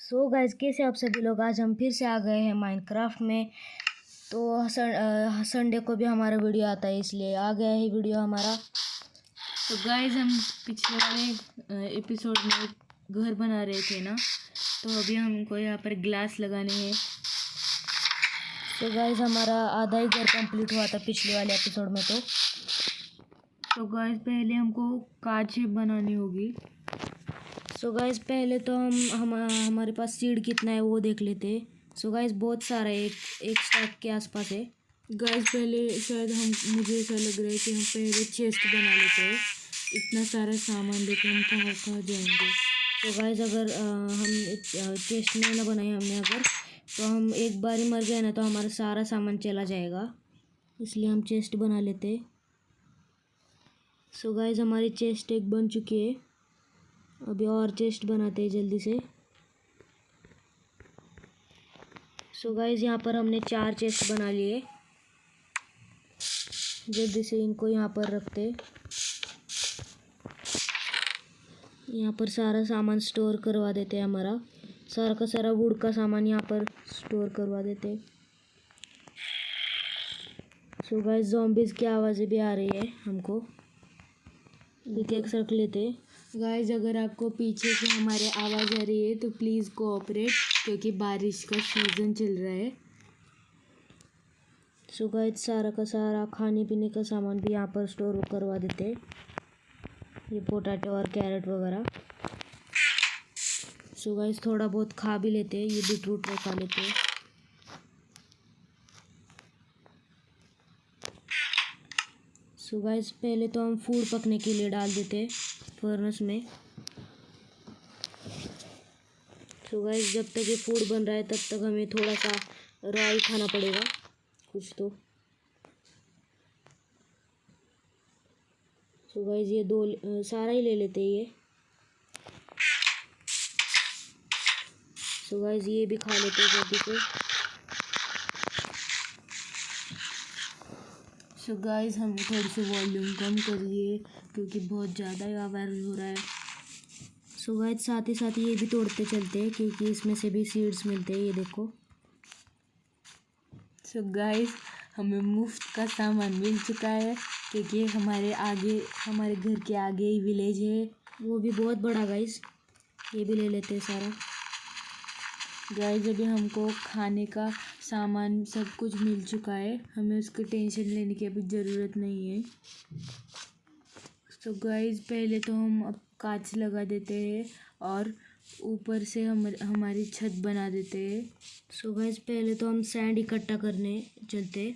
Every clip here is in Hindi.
सो गाइस, कैसे आप सभी लोग। आज हम फिर से आ गए हैं माइनक्राफ्ट में। तो संडे को भी हमारा वीडियो आता है, इसलिए आ गया है वीडियो हमारा। तो गाइस, हम पिछले वाले एपिसोड में घर बना रहे थे ना, तो अभी हमको यहाँ पर ग्लास लगाने हैं। सो गाइस, हमारा आधा ही घर कंप्लीट हुआ था पिछले वाले एपिसोड में। तो गाइस, पहले हमको कांच बनानी होगी। सो गाइस, पहले तो हमारे पास सीड कितना है वो देख लेते हैं। सो गाइस, बहुत सारा है, एक स्टैक के आसपास है। गाइस, पहले शायद मुझे ऐसा लग रहा है कि हम पहले चेस्ट बना लेते हैं। इतना सारा सामान लेके हम कहाँ कहाँ जाएंगे। तो गाइस, अगर हम चेस्ट में ना बनाए हमने अगर, तो हम एक बार ही मर गए ना तो हमारा सारा सामान चला जाएगा, इसलिए हम चेस्ट बना लेते। सो गाइस, हमारी चेस्ट एक बन चुकी है। अभी और चेस्ट बनाते हैं जल्दी से। सो गाइस, यहाँ पर हमने 4 चेस्ट बना लिए। जल्दी से इनको यहाँ पर रखते। यहाँ पर सारा सामान स्टोर करवा देते हैं। हमारा सारा का सारा वुड का सामान यहाँ पर स्टोर करवा देते। सो गाइस, ज़ॉम्बीज़ की आवाज़ें भी आ रही है हमको। पिकैक्स रख लेते। गाइस, अगर आपको पीछे से हमारे आवाज़ आ रही है तो प्लीज़ कोऑपरेट, क्योंकि बारिश का सीज़न चल रहा है। सो गाइस, सारा का सारा खाने पीने का सामान भी यहाँ पर स्टोर करवा देते। ये पोटैटो और कैरेट वगैरह। सो गाइस, थोड़ा बहुत खा भी लेते हैं। ये बीटरूट खा लेते हैं। सो गाइस, पहले तो हम फूड पकने के लिए डाल देते फर्नेस में। सो गाइस, जब तक ये फूड बन रहा है तब तक हमें थोड़ा सा रॉ ही खाना पड़ेगा कुछ तो। सो गाइस, ये सारा ही ले लेते हैं ये। सो गाइस, ये भी खा लेते हैं जल्दी से। सो गाइस, हमने थोड़ी सी वॉल्यूम कम कर लिए क्योंकि बहुत ज़्यादा ही वायरल हो रहा है। सो गाइस, साथ ही ये भी तोड़ते चलते हैं क्योंकि इसमें से भी सीड्स मिलते हैं। ये देखो। सो गाइस, हमें मुफ्त का सामान मिल चुका है क्योंकि हमारे घर के आगे ही विलेज है, वो भी बहुत बड़ा। गाइस, ये भी ले लेते हैं सारा। गाइस, अभी हमको खाने का सामान सब कुछ मिल चुका है, हमें उसकी टेंशन लेने की अभी ज़रूरत नहीं है। तो गाइस, पहले तो हम अब कांच लगा देते हैं और ऊपर से हमारी छत बना देते हैं। सो गाइस, पहले तो हम सैंड इकट्ठा करने चलते,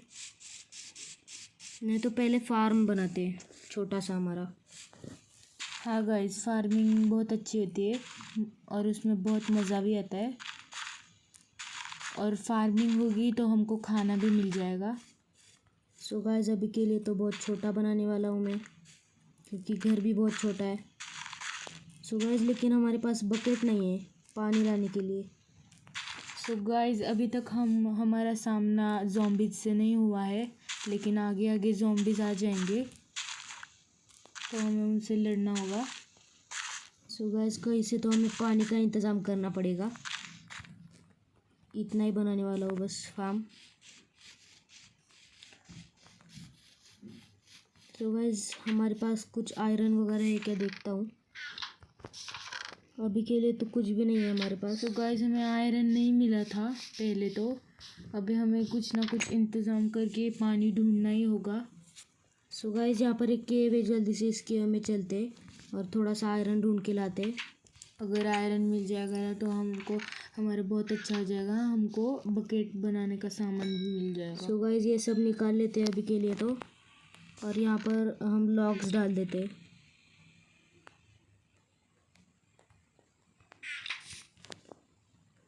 नहीं तो पहले फार्म बनाते छोटा सा हमारा। हाँ गाइस, फार्मिंग बहुत अच्छी होती है और उसमें बहुत मज़ा भी आता है, और फार्मिंग होगी तो हमको खाना भी मिल जाएगा। सो गाइस, अभी के लिए तो बहुत छोटा बनाने वाला हूँ मैं, क्योंकि घर भी बहुत छोटा है। सो गाइस, लेकिन हमारे पास बकेट नहीं है पानी लाने के लिए। सो गाइस, अभी तक हमारा सामना ज़ॉम्बीज़ से नहीं हुआ है, लेकिन आगे आगे ज़ॉम्बीज़ आ जाएंगे तो हमें उनसे लड़ना होगा। सो गाइस, कहीं से तो हमें पानी का इंतज़ाम करना पड़ेगा। इतना ही बनाने वाला हूँ बस फार्म। तो गाइस, हमारे पास कुछ आयरन वगैरह है क्या, देखता हूँ। अभी के लिए तो कुछ भी नहीं है हमारे पास। तो गाइस, हमें आयरन नहीं मिला था पहले, तो अभी हमें कुछ ना कुछ इंतज़ाम करके पानी ढूंढना ही होगा। सो गाइस, यहाँ पर एक केव है, जल्दी से इस केव में चलते और थोड़ा सा आयरन ढूंढ के लाते। अगर आयरन मिल जाएगा ना तो हमारे बहुत अच्छा हो जाएगा, हमको बकेट बनाने का सामान भी मिल जाएगा। सो गाइस, ये सब निकाल लेते हैं अभी के लिए तो, और यहाँ पर हम लॉग्स डाल देते।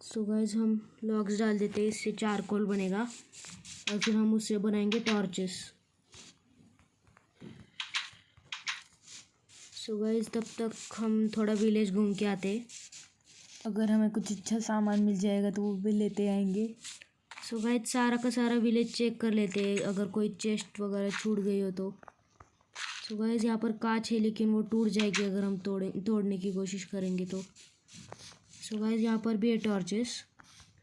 सो गाइस, हम लॉग्स डाल देते, इससे चारकोल बनेगा और फिर हम उससे बनाएंगे टॉर्चेस। सो गाइस, तब तक हम थोड़ा विलेज घूम के आते। अगर हमें कुछ अच्छा सामान मिल जाएगा तो वो भी लेते आएंगे। सो गाइस, सारा का सारा विलेज चेक कर लेते हैं, अगर कोई चेस्ट वगैरह छूट गई हो तो। सो गाइस, यहाँ पर कांच है लेकिन वो टूट जाएगी अगर हम तोड़ने की कोशिश करेंगे तो। सो गाइस यहाँ पर भी है टॉर्चेस।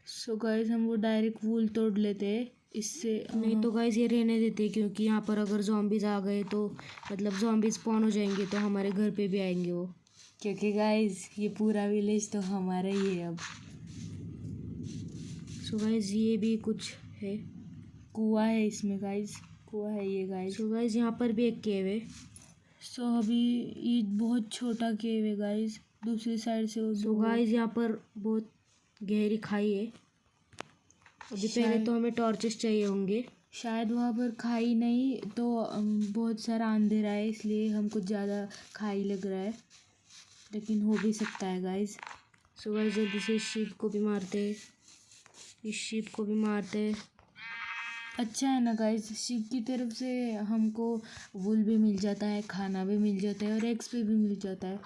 सो गाइस हम वो डायरेक्ट वूल तोड़ लेते हैं इससे। नहीं तो गाइस ये रहने देते हैं, क्योंकि यहाँ पर अगर zombies आ गए तो मतलब zombies स्पॉन हो जाएंगे तो हमारे घर पे भी आएंगे वो। क्योंकि गाइस ये पूरा विलेज तो हमारा ही है अब। सो गाइस ये भी कुछ है, कुआं है इसमें गाइस, कुआं है ये गाइस। सो गाइस यहाँ पर भी एक केव है। सो अभी ये बहुत छोटा केव है गाइस, दूसरी साइड से वो सो गाइस यहाँ पर बहुत गहरी खाई है। अभी पहले तो हमें टॉर्चेस चाहिए होंगे। शायद वहाँ पर खाई नहीं तो बहुत सारा अंधेरा है इसलिए हमको ज़्यादा खाई लग रहा है, लेकिन हो भी सकता है गाइस। सो गाइस जल्दी से इस शीप को भी मारते, इस शीप को भी मारते। अच्छा है ना गाइस, शिप की तरफ से हमको वूल भी मिल जाता है, खाना भी मिल जाता है और एक्सपी भी मिल जाता है।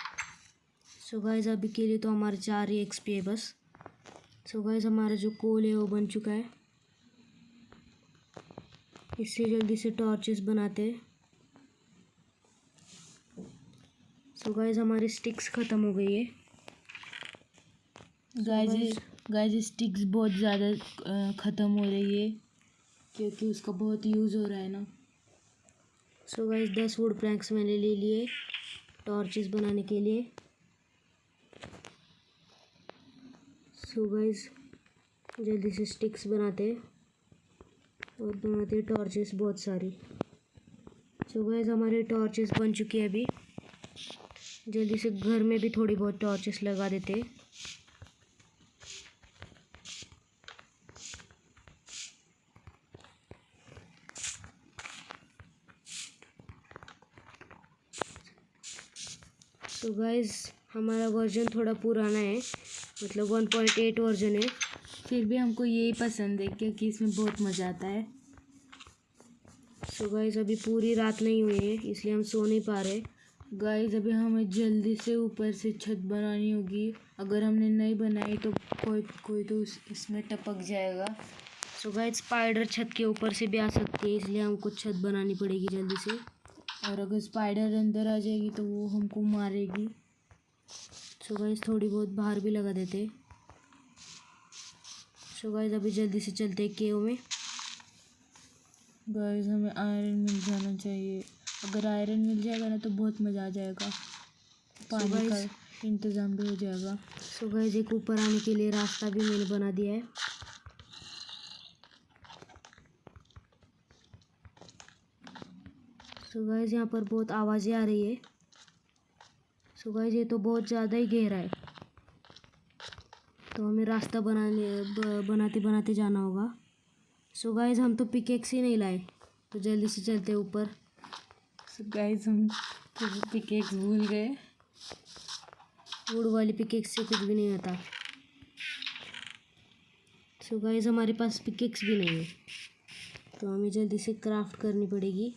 सो गाइस अभी के लिए तो हमारे 4 ही एक्सपी है बस। सो गाइस हमारा जो कोल है वो बन चुका है। इससे जल्दी से टॉर्चेस बनाते हैं। सो गाइस हमारी स्टिक्स ख़त्म हो गई है। गाइस स्टिक्स बहुत ज़्यादा ख़त्म हो रही है क्योंकि उसका बहुत यूज़ हो रहा है ना। सो गाइस 10 वुड प्लैंक्स मैंने ले लिए टॉर्चेस बनाने के लिए। सो गाइस जल्दी से स्टिक्स बनाते और बनाते टॉर्चेस बहुत सारी। सो गाइस हमारे टॉर्चेस बन चुकी है अभी। जल्दी से घर में भी थोड़ी बहुत टॉर्चेस लगा देते। तो गाइस हमारा वर्जन थोड़ा पुराना है, मतलब 1.8 वर्जन है। फिर भी हमको यही पसंद है क्योंकि इसमें बहुत मज़ा आता है। सो गाइस अभी पूरी रात नहीं हुई है इसलिए हम सो नहीं पा रहे। गाइस अभी हमें जल्दी से ऊपर से छत बनानी होगी, अगर हमने नहीं बनाई तो कोई तो इसमें टपक जाएगा। सो गाइस स्पाइडर छत के ऊपर से भी आ सकती है, इसलिए हमको छत बनानी पड़ेगी जल्दी से। और अगर स्पाइडर अंदर आ जाएगी तो वो हमको मारेगी। सो गाइस थोड़ी बहुत बाहर भी लगा देते। सो गाइस अभी जल्दी से चलते केव में। गाइस हमें आयरन मिल जाना चाहिए, अगर आयरन मिल जाएगा ना तो बहुत मज़ा आ जाएगा, पानी का इंतज़ाम भी हो जाएगा। सो गाइस एक ऊपर आने के लिए रास्ता भी मैंने बना दिया है। सो गाइस यहाँ पर बहुत आवाज़ें आ रही है। सो गाइस ये तो बहुत ज़्यादा ही गहरा है, तो हमें रास्ता बनाते बनाते जाना होगा। सो गाइस हम तो पिकेक्स ही नहीं लाए, तो जल्दी से चलते ऊपर। सो गाइस हम तो पिकेक्स भूल गए। वुड वाली पिकेक्स से कुछ भी नहीं होता। सो गाइस हमारे पास पिकेक्स भी नहीं है, तो हमें जल्दी से क्राफ्ट करनी पड़ेगी।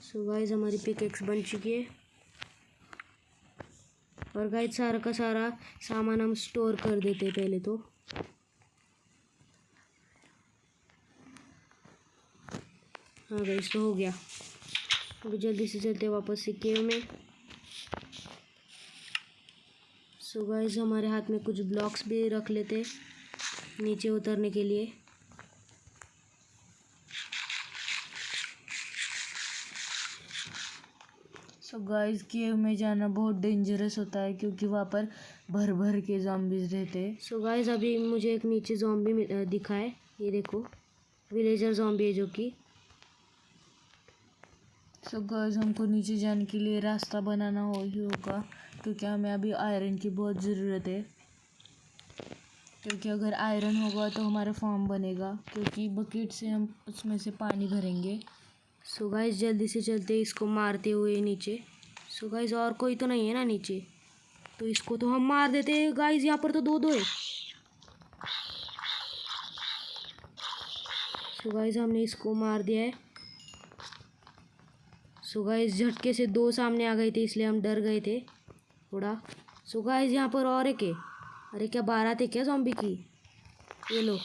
सो गाइस हमारी पिकेक्स बन चुकी है और गाइस सारा का सारा सामान हम स्टोर कर देते हैं पहले तो। हाँ गाइस तो हो गया। अभी जल्दी से चलते वापस से केव में। सो गाइस हमारे हाथ में कुछ ब्लॉक्स भी रख लेते नीचे उतरने के लिए। सो गाइस केव में जाना बहुत डेंजरस होता है क्योंकि वहाँ पर भर भर के ज़ॉम्बीज़ रहते हैं। सो गाइस अभी मुझे एक नीचे ज़ॉम्बी दिखा है, ये देखो विलेजर ज़ॉम्बी है जो कि। सो गाइस हमको नीचे जाने के लिए रास्ता बनाना ही होगा क्योंकि हमें अभी आयरन की बहुत ज़रूरत है, क्योंकि अगर आयरन होगा तो हमारा फार्म बनेगा, क्योंकि बकेट से हम उसमें से पानी भरेंगे। सो गाइस जल्दी से चलते इसको मारते हुए नीचे। सो गाइस और कोई तो नहीं है ना नीचे, तो इसको तो हम मार देते हैं। गाइस यहाँ पर तो दो है। सो गाइस हमने इसको मार दिया है। सो गाइस झटके से 2 सामने आ गए थे इसलिए हम डर गए थे थोड़ा। सो गाइस यहाँ पर और एक है। अरे क्या बारात है क्या ज़ॉम्बी की, ये लो।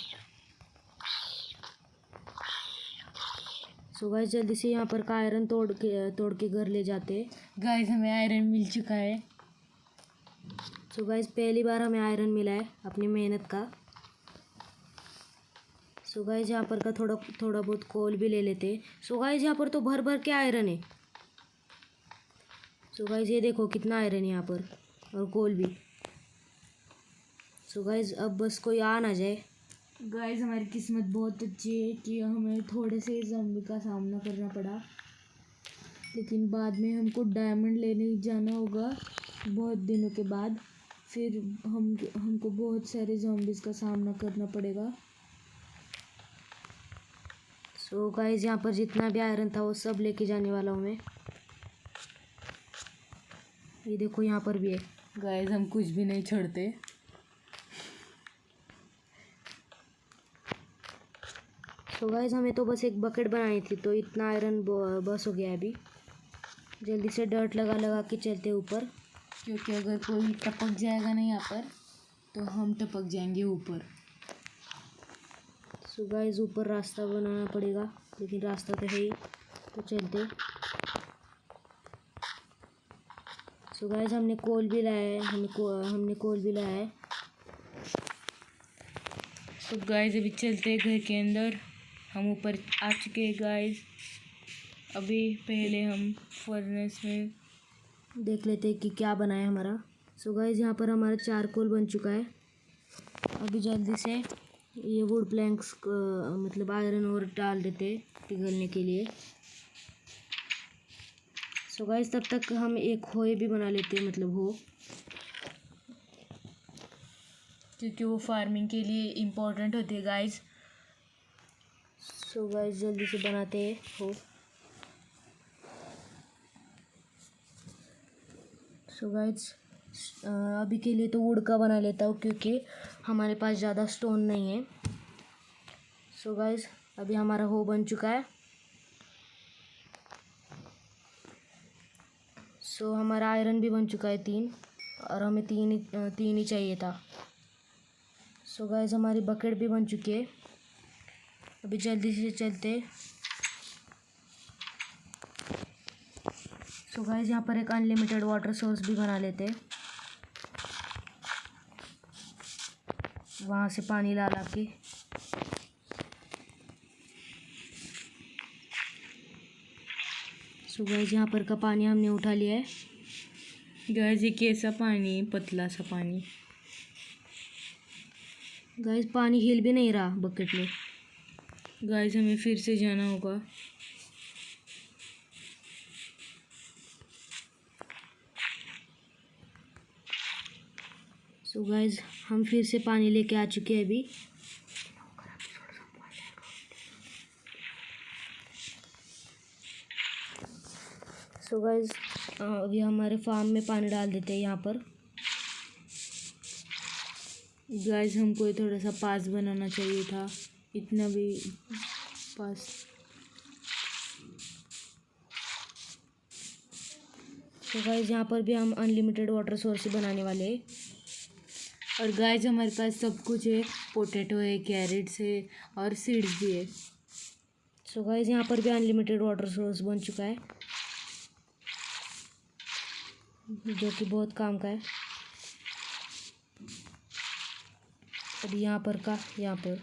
सो गाइस जल्दी से यहाँ पर का आयरन तोड़ के घर ले जाते हैं। गाइस हमें आयरन मिल चुका है। सो गाइस पहली बार हमें आयरन मिला है अपनी मेहनत का। सो गाइस यहाँ पर का थोड़ा बहुत कोल भी ले लेते। सो गाइस यहाँ पर तो भर भर के आयरन है। सो गाइस ये देखो कितना आयरन है यहाँ पर, और कोल भी। सो गाइस अब बस कोई आ ना जाए। गाइस हमारी किस्मत बहुत अच्छी है कि हमें थोड़े से ज़ॉम्बी का सामना करना पड़ा, लेकिन बाद में हमको डायमंड लेने जाना होगा बहुत दिनों के बाद। फिर हमको बहुत सारे ज़ॉम्बीज़ का सामना करना पड़ेगा। सो गाइस यहाँ पर जितना भी आयरन था वो सब लेके जाने वाला हूँ मैं। ये देखो यहाँ पर भी है। गाइस हम कुछ भी नहीं छोड़ते। सो गाइस हमें तो बस एक बकेट बनानी थी, तो इतना आयरन बस हो गया है अभी। जल्दी से डर्ट लगा लगा के चलते ऊपर, क्योंकि अगर कोई टपक जाएगा ना यहाँ पर तो हम टपक जाएंगे ऊपर। सो गाइस ऊपर रास्ता बनाना पड़ेगा, लेकिन रास्ता तो है ही, तो चलते। सो गाइस हमने कोल भी लाया है, हमने कोल भी लाया है। तो गाइस अभी चलते हैं घर के अंदर। हम ऊपर आ चुके हैं गाइस। अभी पहले हम फर्नेस में देख लेते हैं कि क्या बना है हमारा। सो गाइस यहाँ पर हमारा चारकोल बन चुका है। अभी जल्दी से ये वुड प्लैंक्स मतलब आयरन और डाल देते पिघलने के लिए। सो गाइस तब तक हम एक होए भी बना लेते हैं, मतलब हो, क्योंकि वो फार्मिंग के लिए इम्पोर्टेंट होती है गाइस। सो गाइस जल्दी से बनाते हैं हो। सो गाइस अभी के लिए तो वुड का बना लेता हूँ, क्योंकि हमारे पास ज़्यादा स्टोन नहीं है। सो गाइस अभी हमारा हो बन चुका है। सो हमारा आयरन भी बन चुका है 3, और हमें तीन ही चाहिए था। सो गाइस हमारी बकेट भी बन चुकी है। अभी जल्दी से चलते। सो गाइस यहाँ पर एक अनलिमिटेड वाटर सोर्स भी बना लेते, वहाँ से पानी ला ला के। सो गाइस यहाँ पर का पानी हमने उठा लिया है। गाइस ये कैसा पानी है, पतला सा पानी। गाइस पानी हिल भी नहीं रहा बकेट में। गाइस हमें फिर से जाना होगा। सो गाइस हम फिर से पानी लेके आ चुके हैं अभी। सो गाइस अभी हमारे फार्म में पानी डाल देते हैं यहाँ पर। गाइस हमको ये थोड़ा सा पास बनाना चाहिए था, इतना भी पास। तो गाइस यहाँ पर भी हम अनलिमिटेड वाटर सोर्स बनाने वाले हैं। और गाइस हमारे पास सब कुछ है, पोटैटो है, कैरेट्स है और सीड्स भी है। सो गाइस यहाँ पर भी अनलिमिटेड वाटर सोर्स बन चुका है, जो कि बहुत काम का है। अभी यहाँ पर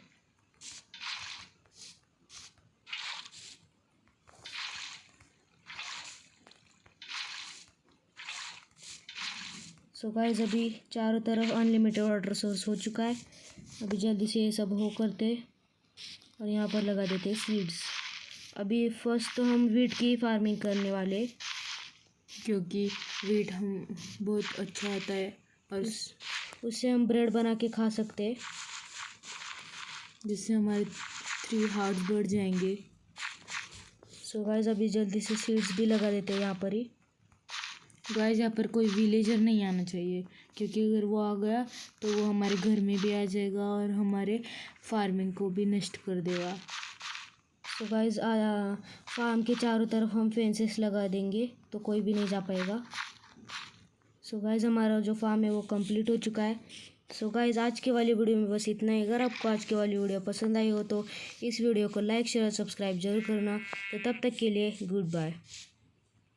सो गाइस अभी चारों तरफ अनलिमिटेड वाटर सोर्स हो चुका है। अभी जल्दी से ये सब हो करते और यहाँ पर लगा देते सीड्स। अभी फर्स्ट तो हम वीट की फार्मिंग करने वाले, क्योंकि वीट हम बहुत अच्छा होता है और उससे हम ब्रेड बना के खा सकते हैं, जिससे हमारे 3 हार्ट्स बढ़ जाएंगे। सो गाइस अभी जल्दी से सीड्स भी लगा देते हैं यहाँ पर ही। गाइस यहाँ पर कोई विलेजर नहीं आना चाहिए, क्योंकि अगर वो आ गया तो वो हमारे घर में भी आ जाएगा और हमारे फार्मिंग को भी नष्ट कर देगा। सो गाइस फार्म के चारों तरफ हम फेंसेस लगा देंगे, तो कोई भी नहीं जा पाएगा। सो गाइस हमारा जो फार्म है वो कंप्लीट हो चुका है। सो गाइस आज की वाली वीडियो में बस इतना ही। अगर आपको आज की वाली वीडियो पसंद आई हो तो इस वीडियो को लाइक शेयर और सब्सक्राइब जरूर करना। तो तब तक के लिए गुड बाय।